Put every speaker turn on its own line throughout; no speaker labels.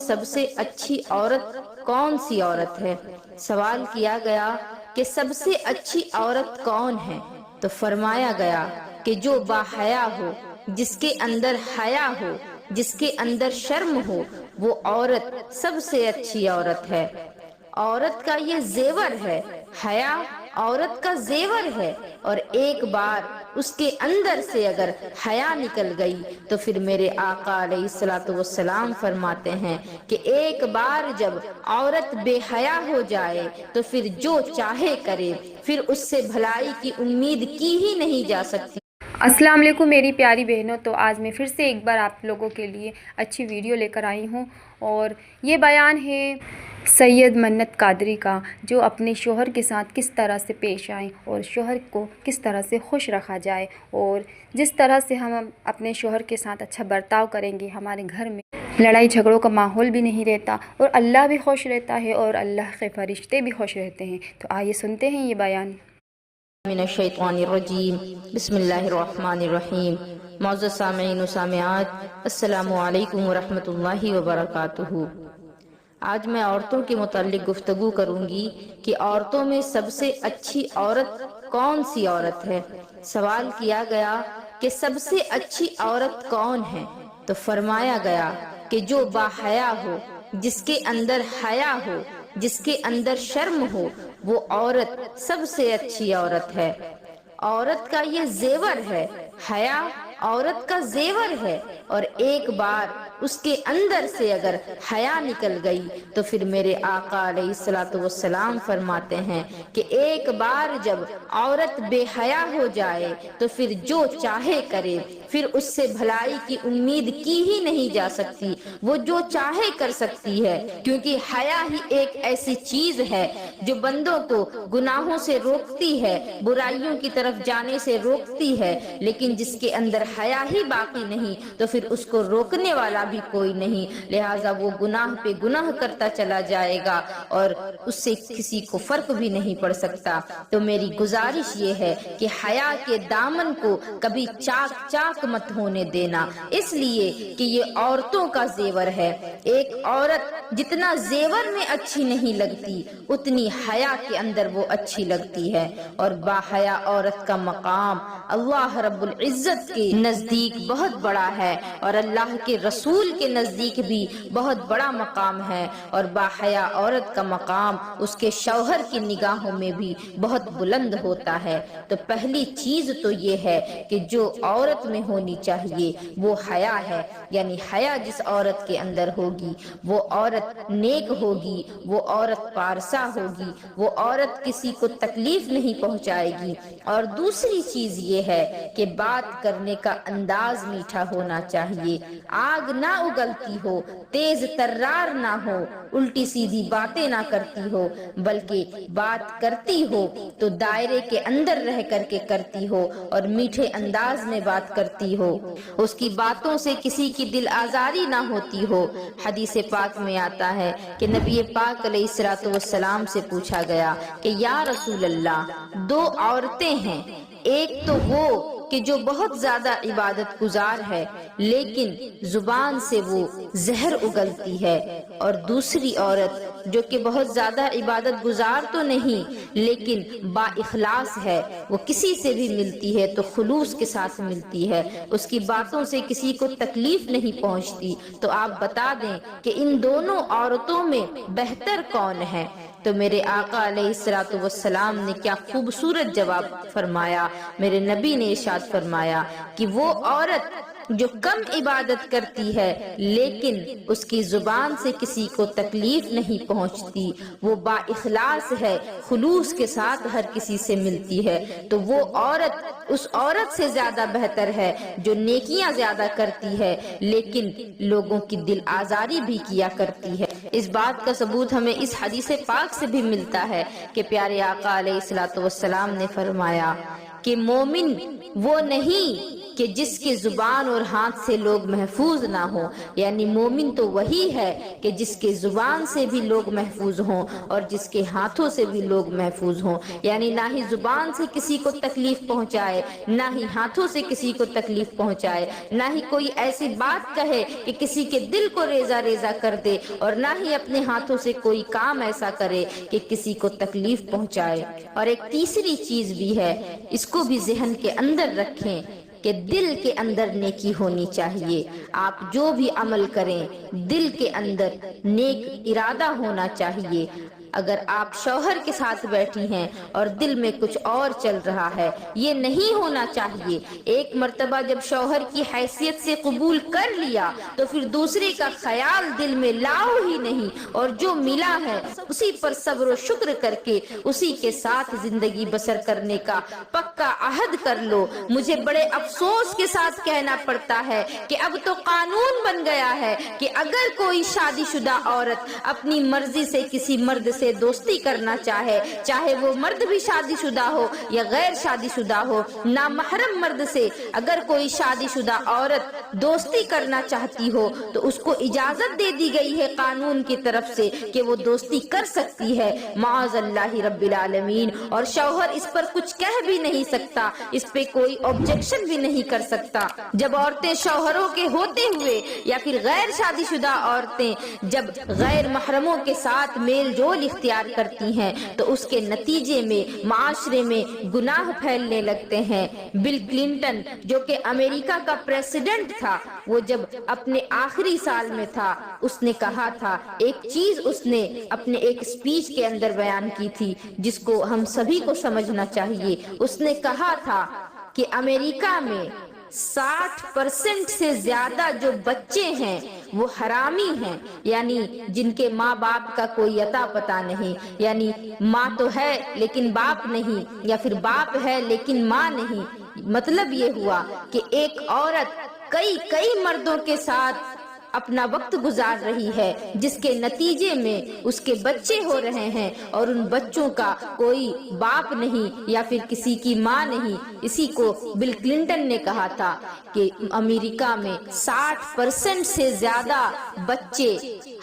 سب سے اچھی عورت کون سی عورت ہے؟ سوال کیا گیا کہ سب سے اچھی عورت کون ہے؟ تو فرمایا گیا کہ جو باحیا ہو، جس کے اندر حیا ہو، جس کے اندر شرم ہو، وہ عورت سب سے اچھی عورت ہے۔ عورت کا یہ زیور ہے، حیا عورت کا زیور ہے، اور ایک بار اس کے اندر سے اگر حیا نکل گئی تو پھر میرے آقا علیہ الصلوۃ والسلام فرماتے ہیں کہ ایک بار جب عورت بے حیا ہو جائے تو پھر جو چاہے کرے، پھر اس سے بھلائی کی امید کی ہی نہیں جا سکتی۔
السلام علیکم میری پیاری بہنوں، تو آج میں پھر سے ایک بار آپ لوگوں کے لیے اچھی ویڈیو لے کر آئی ہوں، اور یہ بیان ہے سید منت قادری کا، جو اپنے شوہر کے ساتھ کس طرح سے پیش آئیں اور شوہر کو کس طرح سے خوش رکھا جائے، اور جس طرح سے ہم اپنے شوہر کے ساتھ اچھا برتاؤ کریں گے ہمارے گھر میں لڑائی جھگڑوں کا ماحول بھی نہیں رہتا، اور اللہ بھی خوش رہتا ہے اور اللہ کے فرشتے بھی خوش رہتے ہیں۔ تو آئیے سنتے ہیں یہ بیان۔
من الشیطان الرجیم، بسم اللہ الرحمن الرحیم۔ معزز سامعین و سامعات، السلام علیکم ورحمۃ اللہ وبرکاتہ۔ آج میں عورتوں کے متعلق گفتگو کروں گی کہ عورتوں میں سب سے اچھی عورت کون سی عورت ہے؟ سوال کیا گیا کہ سب سے اچھی عورت کون ہے؟ تو فرمایا گیا کہ جو باحیا ہو، جس کے اندر حیا ہو، جس کے اندر شرم ہو، وہ عورت سب سے اچھی عورت ہے۔ عورت کا یہ زیور ہے، حیا عورت کا زیور ہے، اور ایک بار اس کے اندر سے اگر حیا نکل گئی تو پھر میرے آقا علیہ الصلوۃ والسلام فرماتے ہیں کہ ایک بار جب عورت بے حیا ہو جائے تو پھر جو چاہے کرے، پھر اس سے بھلائی کی امید کی ہی نہیں جا سکتی، وہ جو چاہے کر سکتی ہے، کیونکہ حیا ہی ایک ایسی چیز ہے جو بندوں کو گناہوں سے روکتی ہے، برائیوں کی طرف جانے سے روکتی ہے، لیکن جس کے اندر حیا ہی باقی نہیں تو پھر اس کو روکنے والا بھی کوئی نہیں، لہٰذا وہ گناہ پہ گناہ کرتا چلا جائے گا اور اس سے کسی کو فرق بھی نہیں پڑ سکتا۔ تو میری گزارش یہ ہے کہ حیا کے دامن کو کبھی چاک چاک مت ہونے دینا، اس لیے کہ یہ عورتوں کا زیور ہے۔ ایک عورت جتنا زیور میں اچھی نہیں لگتی اتنی حیا کے اندر وہ اچھی لگتی ہے، اور باحیا عورت کا مقام اللہ رب العزت کے نزدیک بہت بڑا ہے، اور اللہ کے رسول کے نزدیک بھی بہت بڑا مقام ہے، اور باحیا عورت کا مقام اس کے شوہر کی نگاہوں میں بھی بہت بلند ہوتا ہے۔ تو پہلی چیز تو یہ ہے کہ جو عورت میں ہونی چاہیے وہ حیا ہے، یعنی حیا جس عورت کے اندر ہوگی وہ عورت نیک ہوگی، وہ عورت پارسا ہوگی، وہ عورت کسی کو تکلیف نہیں پہنچائے گی۔ اور دوسری چیز یہ ہے کہ بات کرنے کا انداز میٹھا ہونا چاہیے، آگ نہ اگلتی ہو، تیز ترار نہ ہو، الٹی سیدھی باتیں نہ کرتی ہو، بلکہ بات کرتی ہو تو دائرے کے اندر رہ کر کے کرتی ہو اور میٹھے انداز میں بات کرتی ہو، اس کی باتوں سے کسی کی دل آزاری نہ ہوتی ہو۔ حدیث پاک میں آتا ہے کہ نبی پاک علیہ الصلوۃ والسلام سے پوچھا گیا کہ یا رسول اللہ، دو عورتیں ہیں، ایک تو وہ کہ جو بہت زیادہ عبادت گزار ہے لیکن زبان سے وہ زہر اگلتی ہے، اور دوسری عورت جو کہ بہت زیادہ عبادت گزار تو نہیں لیکن با اخلاص ہے، وہ کسی سے بھی ملتی ہے تو خلوص کے ساتھ ملتی ہے، اس کی باتوں سے کسی کو تکلیف نہیں پہنچتی۔ تو آپ بتا دیں کہ ان دونوں عورتوں میں بہتر کون ہے؟ تو میرے آقا علیہ الصلوۃ والسلام نے کیا خوبصورت جواب فرمایا، میرے نبی نے ارشاد فرمایا کہ وہ عورت جو کم عبادت کرتی ہے لیکن اس کی زبان سے کسی کو تکلیف نہیں پہنچتی، وہ با اخلاص ہے، خلوص کے ساتھ ہر کسی سے ملتی ہے، تو وہ عورت اس عورت سے زیادہ بہتر ہے جو نیکیاں زیادہ کرتی ہے لیکن لوگوں کی دل آزاری بھی کیا کرتی ہے۔ اس بات کا ثبوت ہمیں اس حدیث پاک سے بھی ملتا ہے کہ پیارے آقا علیہ الصلوۃ والسلام نے فرمایا کہ مومن وہ نہیں کہ جس کے زبان اور ہاتھ سے لوگ محفوظ نہ ہوں، یعنی مومن تو وہی ہے کہ جس کے زبان سے بھی لوگ محفوظ ہوں اور جس کے ہاتھوں سے بھی لوگ محفوظ ہوں، یعنی نہ ہی زبان سے کسی کو تکلیف پہنچائے، نہ ہی ہاتھوں سے کسی کو تکلیف پہنچائے، نہ ہی کوئی ایسی بات کہے کہ کسی کے دل کو ریزہ ریزہ کر دے، اور نہ ہی اپنے ہاتھوں سے کوئی کام ایسا کرے کہ کسی کو تکلیف پہنچائے۔ اور ایک تیسری چیز بھی ہے، اس کو بھی ذہن کے اندر رکھیں کہ دل کے اندر نیکی ہونی چاہیے۔ آپ جو بھی عمل کریں دل کے اندر نیک ارادہ ہونا چاہیے۔ اگر آپ شوہر کے ساتھ بیٹھی ہیں اور دل میں کچھ اور چل رہا ہے، یہ نہیں ہونا چاہیے۔ ایک مرتبہ جب شوہر کی حیثیت سے قبول کر لیا تو پھر دوسرے کا خیال دل میں لاؤ ہی نہیں، اور جو ملا ہے اسی پر صبر و شکر کر کے اسی کے ساتھ زندگی بسر کرنے کا پکا عہد کر لو۔ مجھے بڑے افسوس کے ساتھ کہنا پڑتا ہے کہ اب تو قانون بن گیا ہے کہ اگر کوئی شادی شدہ عورت اپنی مرضی سے کسی مرد سے دوستی کرنا چاہے، چاہے وہ مرد بھی شادی شدہ ہو یا غیر شادی شدہ ہو، نامحرم مرد سے اگر کوئی شادی شدہ عورت دوستی کرنا چاہتی ہو تو اس کو اجازت دے دی گئی ہے قانون کی طرف سے کہ وہ دوستی کر سکتی ہے، معاذ اللہ رب العالمین۔ اور شوہر اس پر کچھ کہہ بھی نہیں سکتا، اس پہ کوئی آبجیکشن بھی نہیں کر سکتا۔ جب عورتیں شوہروں کے ہوتے ہوئے یا پھر غیر شادی شدہ عورتیں جب غیر محرموں کے ساتھ میل جول اختیار کرتی ہیں تو اس کے نتیجے میں معاشرے میں گناہ پھیلنے لگتے ہیں۔ بل کلنٹن جو کہ امریکہ کا پریزیڈنٹ تھا، وہ جب اپنے آخری سال میں تھا، اس نے کہا تھا، ایک چیز اس نے اپنے ایک اسپیچ کے اندر بیان کی تھی جس کو ہم سبھی کو سمجھنا چاہیے۔ اس نے کہا تھا کہ امریکہ میں 60% سے زیادہ جو بچے ہیں وہ حرامی ہیں، یعنی جن کے ماں باپ کا کوئی عطا پتہ نہیں، یعنی ماں تو ہے لیکن باپ نہیں، یا پھر باپ ہے لیکن ماں نہیں۔ مطلب یہ ہوا کہ ایک عورت کئی مردوں کے ساتھ اپنا وقت گزار رہی ہے، جس کے نتیجے میں اس کے بچے ہو رہے ہیں اور ان بچوں کا کوئی باپ نہیں یا پھر کسی کی ماں نہیں۔ اسی کو بل کلنٹن نے کہا تھا کہ امریکہ میں 60% سے زیادہ بچے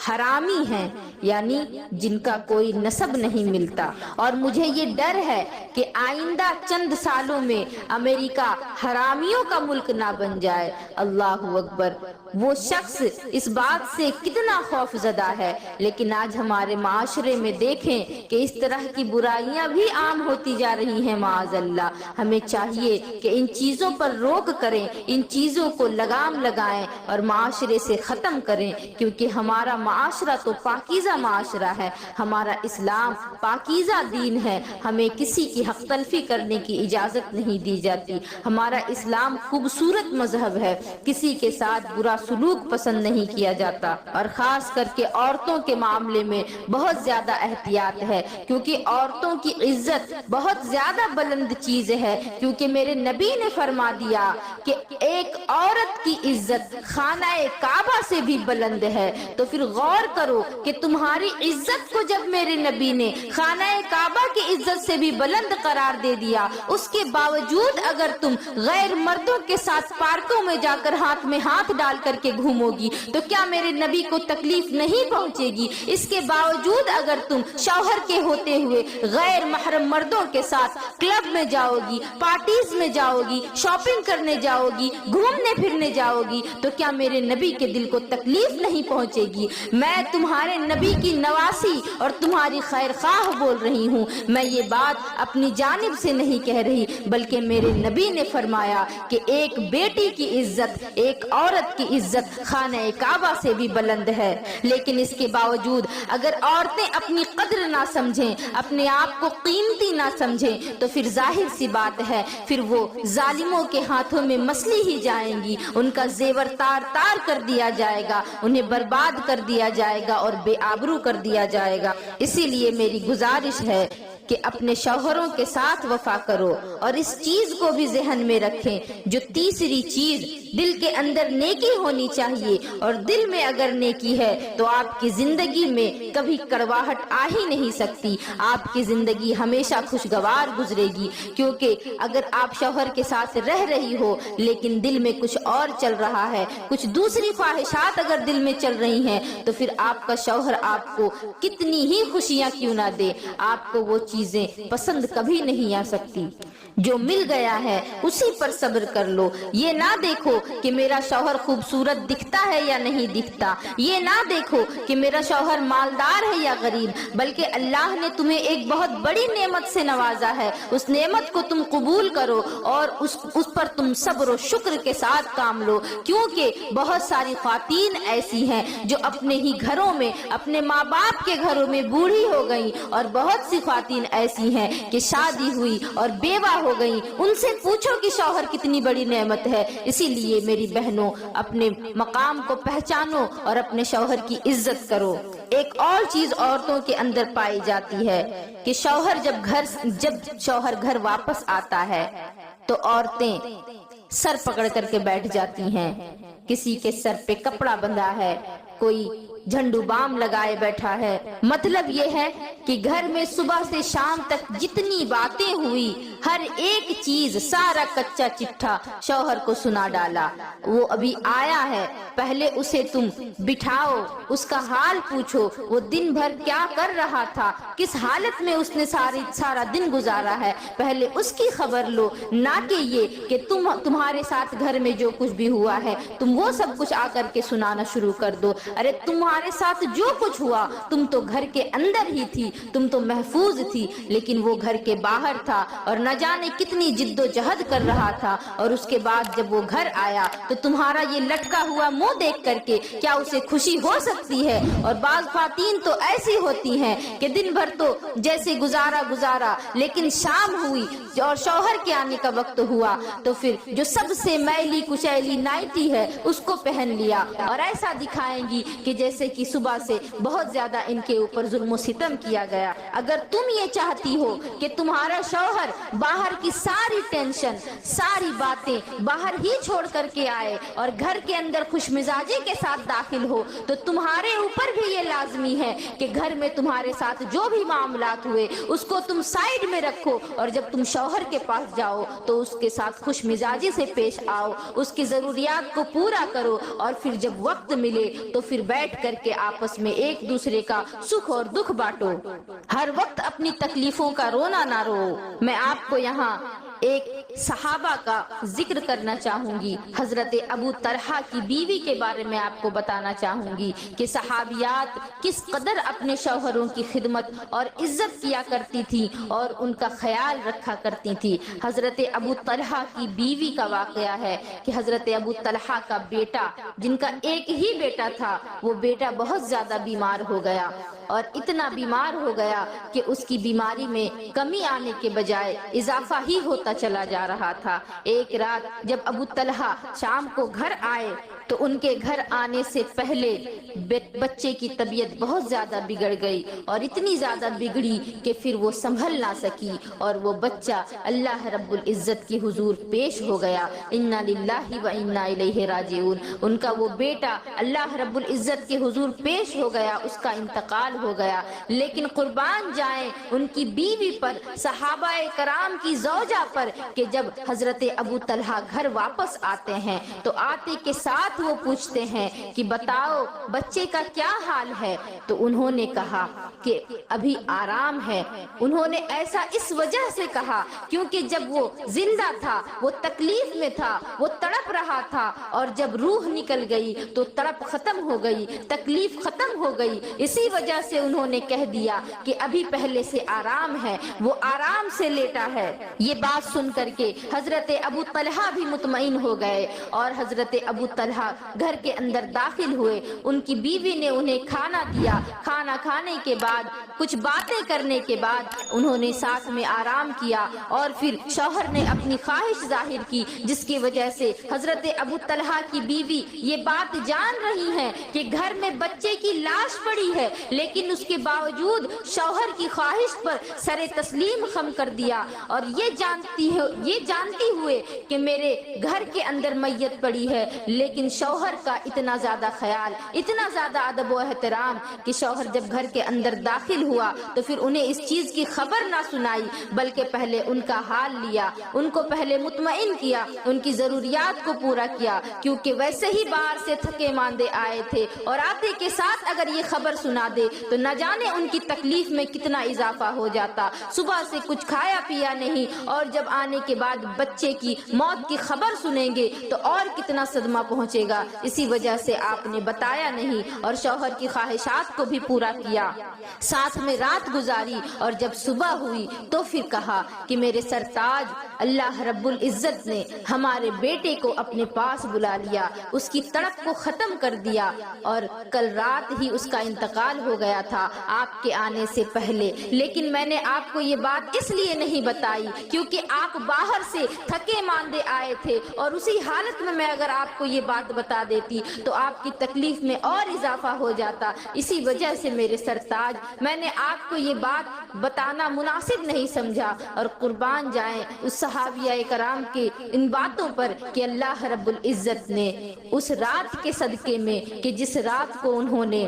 حرامی ہیں، یعنی جن کا کوئی نسب نہیں ملتا۔ اور مجھے یہ ڈر ہے کہ آئندہ چند سالوں میں امریکہ حرامیوں کا ملک نہ بن جائے۔ اللہ اکبر! وہ شخص اس بات سے کتنا خوف زدہ ہے، لیکن آج ہمارے معاشرے میں دیکھیں کہ اس طرح کی برائیاں بھی عام ہوتی جا رہی ہیں، معاذ اللہ۔ ہمیں چاہیے کہ ان چیزوں پر روک کریں، ان چیزوں کو لگام لگائیں اور معاشرے سے ختم کریں، کیونکہ ہمارا معاشرہ تو پاکیزہ معاشرہ ہے، ہمارا اسلام پاکیزہ دین ہے، ہمیں کسی کی حق تلفی کرنے کی اجازت نہیں دی جاتی۔ ہمارا اسلام خوبصورت مذہب ہے، کسی کے ساتھ برا سلوک پسند نہیں کیا جاتا، اور خاص کر کے عورتوں کے معاملے میں بہت زیادہ احتیاط ہے، کیونکہ عورتوں کی عزت بہت زیادہ بلند چیز ہے، کیونکہ میرے نبی نے فرما دیا کہ ایک عورت کی عزت خانہ کعبہ سے بھی بلند ہے۔ تو پھر غور کرو کہ تمہاری عزت کو جب میرے نبی نے خانہ کعبہ کی عزت سے بھی بلند قرار دے دیا، اس کے باوجود اگر تم غیر مردوں کے ساتھ پارکوں میں جا کر ہاتھ میں ہاتھ ڈال کر کے گھومو گی تو کیا میرے نبی کو تکلیف نہیں پہنچے گی؟ اس کے باوجود اگر تم شوہر کے ہوتے ہوئے غیر محرم مردوں کے ساتھ کلب میں جاؤ گی، پارٹیز میں جاؤ گی، شاپنگ کرنے جاؤ گی، گھومنے پھرنے جاؤ گی، تو کیا میرے نبی کے دل کو تکلیف نہیں پہنچے گی؟ میں تمہارے نبی کی نواسی اور تمہاری خیر خواہ بول رہی ہوں، میں یہ بات اپنی جانب سے نہیں کہہ رہی، بلکہ میرے نبی نے فرمایا کہ ایک بیٹی کی عزت، ایک عورت کی عزت خانہ کعبہ سے بھی بلند ہے۔ لیکن اس کے باوجود اگر عورتیں اپنی قدر نہ سمجھیں، اپنے آپ کو قیمتی نہ سمجھیں، تو پھر ظاہر سی بات ہے پھر وہ ظالموں کے ہاتھوں میں مسلی ہی جائیں گی، ان کا زیور تار تار کر دیا جائے گا، انہیں برباد کر دیا جائے گا اور بے آبرو کر دیا جائے گا۔ اسی لیے میری گزارش ہے کہ اپنے شوہروں کے ساتھ وفا کرو، اور اس چیز کو بھی ذہن میں رکھیں جو تیسری چیز، دل کے اندر نیکی ہونی چاہیے، اور دل میں اگر نیکی ہے تو آپ کی زندگی میں کبھی کڑواہٹ آ ہی نہیں سکتی، آپ کی زندگی ہمیشہ خوشگوار گزرے گی۔ کیونکہ اگر آپ شوہر کے ساتھ رہ رہی ہو لیکن دل میں کچھ اور چل رہا ہے، کچھ دوسری خواہشات اگر دل میں چل رہی ہیں، تو پھر آپ کا شوہر آپ کو کتنی ہی خوشیاں کیوں نہ دے، آپ کو وہ چیزیں پسند کبھی نہیں آ سکتی۔ جو مل گیا ہے اسی پر صبر کر لو، یہ نہ دیکھو کہ میرا شوہر خوبصورت دکھتا ہے یا نہیں دکھتا، یہ نہ دیکھو کہ میرا شوہر مالدار ہے یا غریب، بلکہ اللہ نے تمہیں ایک بہت بڑی نعمت سے نوازا ہے، اس نعمت کو تم قبول کرو اور اس پر تم صبر و شکر کے ساتھ کام لو۔ کیونکہ بہت ساری خواتین ایسی ہیں جو اپنے ہی گھروں میں، اپنے ماں باپ کے گھروں میں بوڑھی ہو گئیں، اور بہت سی خواتین ایسی ہیں کہ شادی ہوئی اور بیوہ ہو گئیں، ان سے پوچھو کہ شوہر کتنی بڑی نعمت ہے۔ اسی لیے میری بہنوں، اپنے مقام کو پہچانو اور اپنے شوہر کی عزت کرو۔ ایک اور چیز عورتوں کے اندر پائی جاتی ہے کہ جب شوہر گھر واپس آتا ہے تو عورتیں سر پکڑ کر کے بیٹھ جاتی ہیں، کسی کے سر پہ کپڑا بندھا ہے، کوئی جھنڈو بام لگائے بیٹھا ہے۔ مطلب یہ ہے کہ گھر میں صبح سے شام تک جتنی باتیں ہوئی، ہر ایک چیز، سارا کچا چٹھا شوہر کو سنا ڈالا۔ وہ ابھی آیا ہے، پہلے اسے تم بٹھاؤ، اس کا حال پوچھو، وہ دن بھر کیا کر رہا تھا، کس حالت میں اس نے سارا دن گزارا ہے، پہلے اس کی خبر لو، نہ کہ یہ کہ تمہارے ساتھ گھر میں جو کچھ بھی ہوا ہے تم وہ سب کچھ آ کر کے سنانا شروع کر دو۔ ارے تمہارے ساتھ جو کچھ ہوا، تم تو گھر کے اندر ہی تھی، تم تو محفوظ تھی، لیکن وہ گھر کے باہر تھا اور نہ جانے کتنی جد و جہد کر رہا تھا، اور اس کے بعد جب وہ گھر آیا تو تمہارا یہ لٹکا ہوا منہ دیکھ کر کے کیا اسے خوشی ہو سکتی ہے؟ اور بعض خواتین تو ایسی ہوتی ہیں کہ دن بھر تو جیسے گزارا، لیکن شام ہوئی اور شوہر کے آنے کا وقت ہوا تو پھر جو سب سے میلی کچیلی نائٹی ہے اس کو پہن لیا، اور ایسا دکھائیں گی کہ جیسے کہ صبح سے بہت زیادہ ان کے اوپر ظلم و ستم کیا گیا۔ اگر تم یہ چاہتی ہو کہ تمہارا شوہر باہر کی ساری ٹینشن، ساری باتیں باہر ہی چھوڑ کر کے آئے اور گھر کے اندر خوش مزاجی کے ساتھ داخل ہو، تو تمہارے اوپر بھی یہ لازمی ہے کہ گھر میں تمہارے ساتھ جو بھی معاملات ہوئے اس کو تم سائیڈ میں رکھو، اور جب تم شوہر کے پاس جاؤ تو اس کے ساتھ خوش مزاجی سے پیش آؤ، اس کی ضروریات کو پورا کرو، اور پھر جب وقت ملے تو پھر بیٹھ کر کے آپس میں ایک دوسرے کا سکھ اور دکھ بانٹو۔ ہر وقت اپنی تکلیفوں کا رونا نہ رو۔ میں آپ کو یہاں ایک صحابہ کا ذکر کرنا چاہوں گی، حضرت ابو طلحہ کی بیوی کے بارے میں آپ کو بتانا چاہوں گی کہ صحابیات کس قدر اپنے شوہروں کی خدمت اور عزت کیا کرتی تھی اور ان کا خیال رکھا کرتی تھی۔ حضرت ابو طلحہ کی بیوی کا واقعہ ہے کہ حضرت ابو طلحہ کا بیٹا، جن کا ایک ہی بیٹا تھا، وہ بیٹا بہت زیادہ بیمار ہو گیا، اور اتنا بیمار ہو گیا کہ اس کی بیماری میں کمی آنے کے بجائے اضافہ ہی ہوتا چلا جا رہا تھا۔ ایک رات جب ابو طلحہ شام کو گھر آئے تو ان کے گھر آنے سے پہلے بچے کی طبیعت بہت زیادہ بگڑ گئی، اور اتنی زیادہ بگڑی کہ پھر وہ سنبھل نہ سکی، اور وہ بچہ اللہ رب العزت کی حضور پیش ہو گیا۔ انا للہ و انا الیہ راجعون۔ ان کا وہ بیٹا اللہ رب العزت کے حضور پیش ہو گیا، اس کا انتقال ہو گیا۔ لیکن قربان جائیں ان کی بیوی پر، صحابہ کرام کی زوجہ پر، کہ جب حضرت ابو طلحہ گھر واپس آتے ہیں تو آتے کے ساتھ وہ پوچھتے ہیں کہ بتاؤ بچے کا کیا حال ہے؟ تو انہوں نے کہا کہ ابھی آرام ہے۔ انہوں نے ایسا اس وجہ سے کہا کیونکہ جب وہ زندہ تھا وہ تکلیف میں تھا، وہ تڑپ رہا تھا، اور جب روح نکل گئی تو تڑپ ختم ہو گئی، تکلیف ختم ہو گئی، اسی وجہ سے انہوں نے کہہ دیا کہ ابھی پہلے سے آرام ہے، وہ آرام سے لیٹا ہے۔ یہ بات سن کر کے حضرت ابو طلحہ بھی مطمئن ہو گئے، اور حضرت ابو طلحہ گھر کے اندر داخل ہوئے۔ ان کی بیوی نے انہیں کھانا دیا، کھانا کھانا کھانے کے بعد کچھ باتیں کرنے کے بعد انہوں نے ساتھ میں آرام کیا، اور پھر شوہر نے اپنی خواہش ظاہر کی، جس کی وجہ سے حضرت ابو طلحہ کی بیوی یہ بات جان رہی ہیں کہ گھر میں بچے کی لاش پڑی ہے، لیکن اس کے باوجود شوہر کی خواہش پر سر تسلیم خم کر دیا، اور یہ جانتی ہوئے کہ میرے گھر کے اندر میت پڑی ہے، لیکن شوہر کا اتنا زیادہ خیال، اتنا زیادہ ادب و احترام کہ شوہر جب گھر کے اندر داخل ہوا تو پھر انہیں اس چیز کی خبر نہ سنائی، بلکہ پہلے ان کا حال لیا، ان کو پہلے مطمئن کیا، ان کی ضروریات کو پورا کیا، کیونکہ ویسے ہی باہر سے تھکے ماندے آئے تھے، اور آتے کے ساتھ اگر یہ خبر سنا دے تو نہ جانے ان کی تکلیف میں کتنا اضافہ ہو جاتا۔ صبح سے کچھ کھایا پیا نہیں، اور جب آنے کے بعد بچے کی موت کی خبر سنیں گے تو اور کتنا صدمہ پہنچے گا۔ اسی وجہ سے آپ نے بتایا نہیں اور شوہر کی خواہشات کو بھی پورا کیا، ساتھ میں رات گزاری، اور جب صبح ہوئی تو پھر کہا کہ میرے سرتاج، اللہ رب العزت نے ہمارے بیٹے کو اپنے پاس بلا لیا، اس کی تڑپ کو ختم کر دیا، اور کل رات ہی اس کا انتقال ہو گیا تھا آپ کے آنے سے پہلے، لیکن میں نے آپ کو یہ بات اس لیے نہیں بتائی کیونکہ آپ باہر سے تھکے ماندے آئے تھے، اور اسی حالت میں اگر آپ کو یہ بات بتا دیتی تو آپ کی تکلیف میں اور اضافہ ہو جاتا۔ اسی وجہ سے میرے سرتاج، میں نے آپ کو یہ بات بتانا مناسب نہیں سمجھا، اور قربان جائیں اس صحابیہ کرام کے ان باتوں پر کہ اللہ رب العزت نے اس رات کے صدقے میں، کہ جس رات کو انہوں نے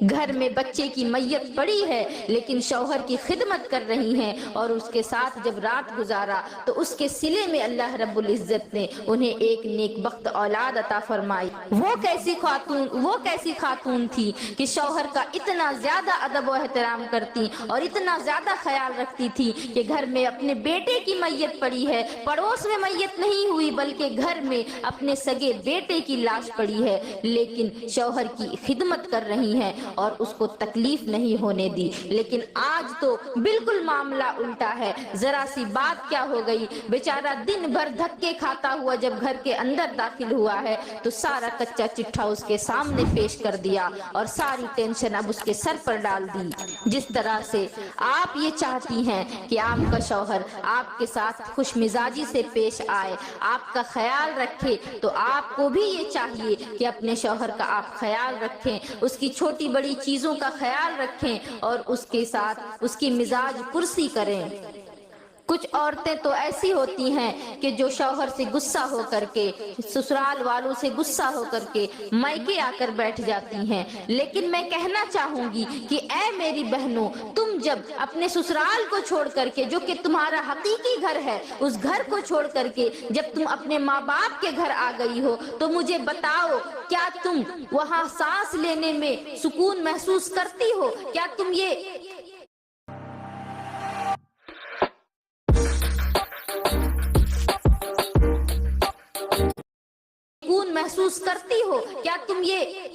گھر میں بچے کی میت پڑی ہے لیکن شوہر کی خدمت کر رہی ہیں، اور اس کے ساتھ جب رات گزارا تو اس کے صلے میں اللہ رب العزت نے انہیں ایک نیک بخت اولاد عطا فرمائی۔ وہ کیسی خاتون تھی کہ شوہر کا اتنا زیادہ ادب و احترام کرتی اور اتنا زیادہ خیال رکھتی تھی کہ گھر میں اپنے بیٹے کی میت پڑی ہے، پڑوس میں میت نہیں ہوئی بلکہ گھر میں اپنے سگے بیٹے کی لاش پڑی ہے، لیکن شوہر کی خدمت کر رہی ہیں اور اس کو تکلیف نہیں ہونے دی۔ لیکن آج تو بالکل معاملہ الٹا ہے، ذرا سی بات کیا ہو گئی، بیچارہ دن بھر دھکے کھاتا ہوا جب گھر کے اندر داخل ہوا ہے تو سارا کچا چٹھا اس کے سامنے پیش کر دیا اور ساری ٹینشن اب اس کے سر پر ڈال دی۔ جس طرح سے آپ یہ چاہتی ہیں کہ آپ کا شوہر آپ کے ساتھ خوش مزاجی سے پیش آئے، آپ کا خیال رکھے، تو آپ کو بھی یہ چاہیے کہ اپنے شوہر کا آپ خیال رکھیں، اس کی چھوٹی بڑی چیزوں کا خیال رکھیں اور اس کے ساتھ اس کی مزاج پرسی کریں۔ کچھ عورتیں تو ایسی ہوتی ہیں کہ جو شوہر سے غصہ ہو کر کے، سسرال والوں سے غصہ ہو کر کے میکے آ کر بیٹھ جاتی ہیں، لیکن میں کہنا چاہوں گی کہ اے میری بہنوں، تم جب اپنے سسرال کو چھوڑ کر کے، جو کہ تمہارا حقیقی گھر ہے، اس گھر کو چھوڑ کر کے جب تم اپنے ماں باپ کے گھر آ گئی ہو تو مجھے بتاؤ، کیا تم وہاں سانس لینے میں سکون محسوس کرتی ہو؟ کیا تم یہ محسوس کرتی ہو؟ کیا تم یہ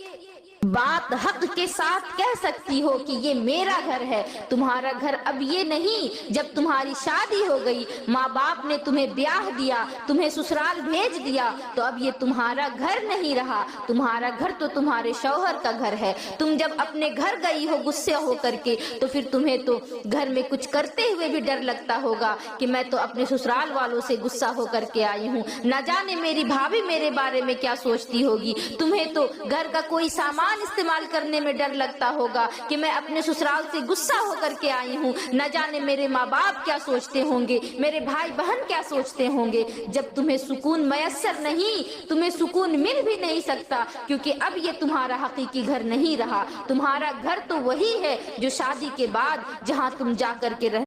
بات حق کے ساتھ کہہ سکتی ہو کہ یہ میرا گھر ہے؟ تمہارا گھر اب یہ نہیں۔ جب تمہاری شادی ہو گئی، ماں باپ نے تمہیں بیاہ دیا، تمہیں سسرال بھیج دیا، تو اب یہ تمہارا گھر نہیں رہا، تمہارا گھر تو تمہارے شوہر کا گھر ہے۔ تم جب اپنے گھر گئی ہو غصے ہو کر کے تو پھر تمہیں تو گھر میں کچھ کرتے ہوئے بھی ڈر لگتا ہوگا کہ میں تو اپنے سسرال والوں سے غصہ ہو کر کے آئی ہوں، نہ جانے میری بھابھی میرے بارے میں کیا سوچتی ہوگی۔ تمہیں تو گھر کا کوئی سامان استعمال کرنے میں ڈر لگتا ہوگا کہ میں اپنے سسرال سے غصہ ہو کر کے آئی ہوں، نہ جانے میرے ماں باپ کیا سوچتے ہوں گے، میرے بھائی بہن کیا سوچتے ہوں گے۔ جب تمہیں سکون میسر نہیں، تمہیں سکون مل بھی نہیں سکتا، کیونکہ اب یہ تمہارا حقیقی گھر نہیں رہا۔ تمہارا گھر تو وہی ہے جو شادی کے بعد جہاں تم جا کر کے